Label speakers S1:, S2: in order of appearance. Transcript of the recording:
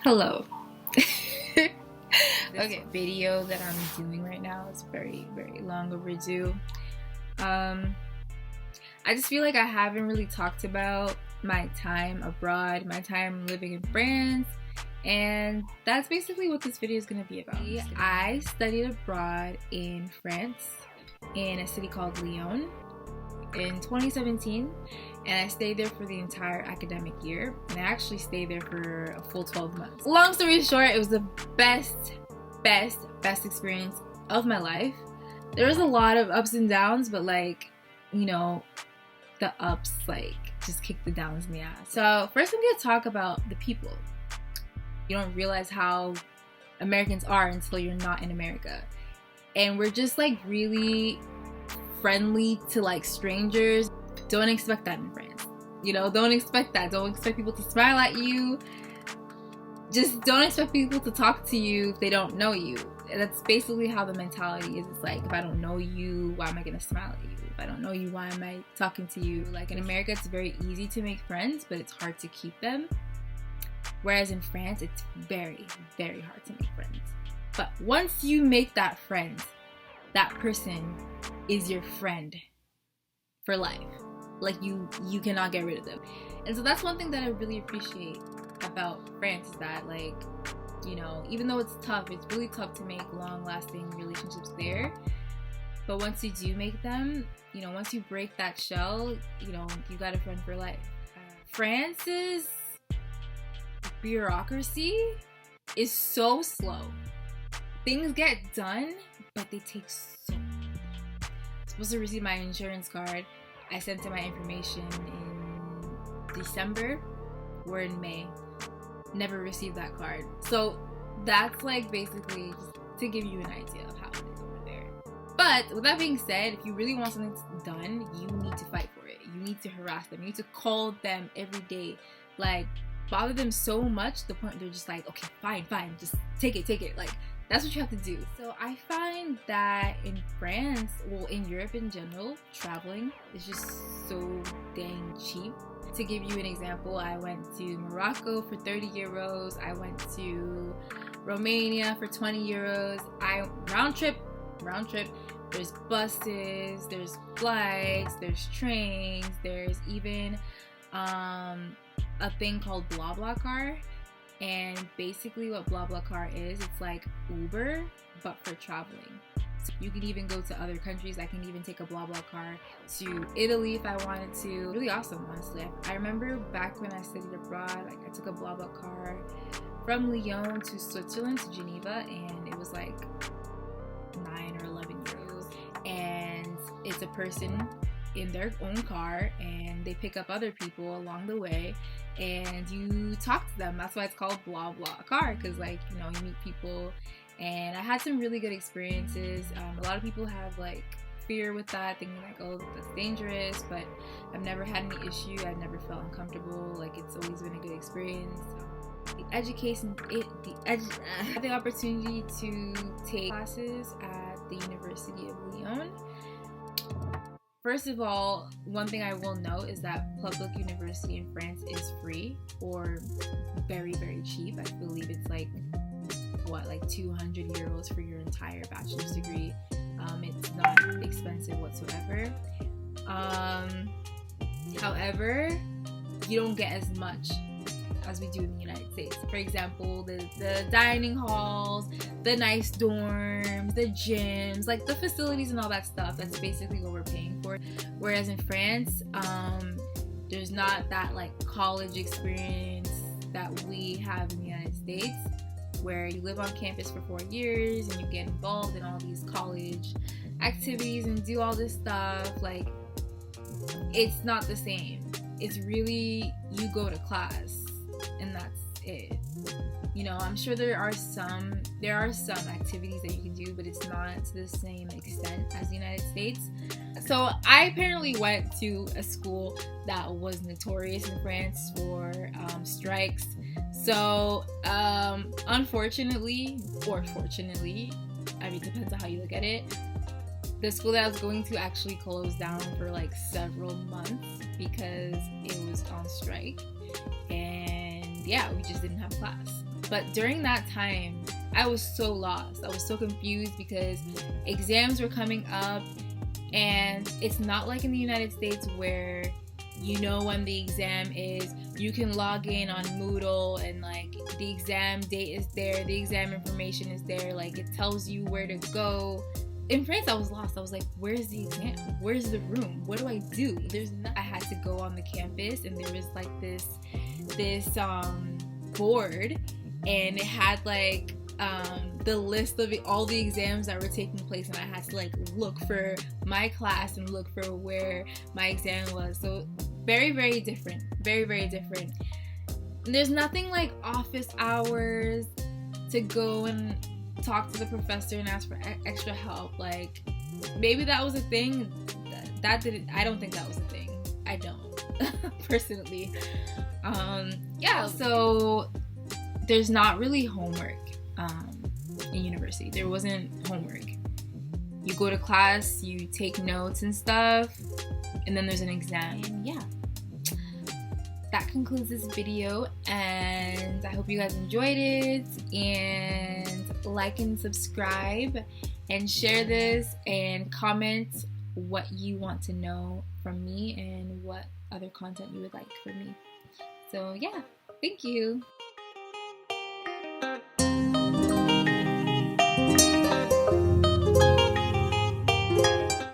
S1: Hello. Okay, video that I'm doing right now is very, very long overdue. I just feel like I haven't really talked about my time abroad, my time living in France, and that's basically what this video is going to be about. I studied abroad in France in a city called Lyon in 2017, and I stayed there for the entire academic year, and I actually stayed there for a full 12 months. Long story short, it was the best experience of my life. There was a lot of ups and downs, but like, you know, the ups like just kick the downs in the ass. So first I'm gonna talk about the people. You don't realize how Americans are until you're not in America, and we're just like really friendly to like strangers. Don't expect that in France. You know, don't expect that. Don't expect people to smile at you. Just don't expect people to talk to you if they don't know you. And that's basically how the mentality is. It's like, if I don't know you, why am I gonna smile at you? If I don't know you, why am I talking to you? Like in America, it's very easy to make friends, but it's hard to keep them. Whereas in France, it's very, very hard to make friends. But once you make that friend, that person is your friend for life. Like you cannot get rid of them. And so that's one thing that I really appreciate about France, is that, like, you know, even though it's tough, it's really tough to make long-lasting relationships there. But once you do make them, you know, once you break that shell, you know, you got a friend for life. France's bureaucracy is so slow. Things get done, but they take so long. I'm supposed to receive my insurance card. I sent in my information in December. We're in May. Never received that card. So that's like basically just to give you an idea of how it is over there. But with that being said, if you really want something done, you need to fight for it. You need to harass them. You need to call them every day. Like, bother them so much to the point they're just like, okay, fine, just take it. Like, that's what you have to do. So I find that in France, well, in Europe in general, traveling is just so dang cheap. To give you an example, I went to Morocco for 30 euros. I went to Romania for 20 euros. Round trip. There's buses, there's flights, there's trains, there's even a thing called BlaBlaCar. And basically what BlaBlaCar is, it's like Uber, but for traveling. So you can even go to other countries. I can even take a BlaBlaCar to Italy if I wanted to. Really awesome, honestly. I remember back when I studied abroad, like I took a BlaBlaCar from Lyon to Switzerland, to Geneva, and it was like 9 or 11 euros. And it's a person in their own car, and they pick up other people along the way, and you talk to them. That's why it's called BlaBlaCar, because, like, you know, you meet people. And I had some really good experiences. A lot of people have like fear with that, thinking like, oh, that's dangerous, but I've never had any issue. I've never felt uncomfortable. Like, it's always been a good experience. I had the opportunity to take classes at the University of Lyon. First of all, one thing I will note is that public university in France is free, or very, very cheap. I believe it's like 200 euros for your entire bachelor's degree. It's not expensive whatsoever. However, you don't get as much as we do in the United States. For example, the dining halls, the nice dorms, the gyms, like the facilities and all that stuff, that's basically what we're paying for. Whereas in France, there's not that like college experience that we have in the United States, where you live on campus for 4 years and you get involved in all these college activities and do all this stuff. Like, it's not the same. It's really, you go to class and that's it. You know, I'm sure there are some activities that you can do, but it's not to the same extent as the United States. So I apparently went to a school that was notorious in France for strikes. So unfortunately, or fortunately, I mean, depends on how you look at it, the school that I was going to actually closed down for like several months because it was on strike. And yeah, we just didn't have class. But during that time, I was so lost. I was so confused because exams were coming up, and it's not like in the United States where you know when the exam is. You can log in on Moodle and like the exam date is there, the exam information is there, like it tells you where to go. In France, I was lost. I was like, where's the exam? Where's the room? What do I do? I had to go on the campus, and there was like this board, and it had like the list of all the exams that were taking place, and I had to like look for my class and look for where my exam was. So very, very different. Very, very different. There's nothing like office hours to go and talk to the professor and ask for extra help. Like, maybe that was a thing. That didn't. I don't think that was a thing. I don't personally. Yeah. So there's not really homework in university. There wasn't homework. You go to class, you take notes and stuff, and then there's an exam. And yeah, that concludes this video, and I hope you guys enjoyed it, and like and subscribe and share this and comment what you want to know from me and what other content you would like from me. So yeah, thank you.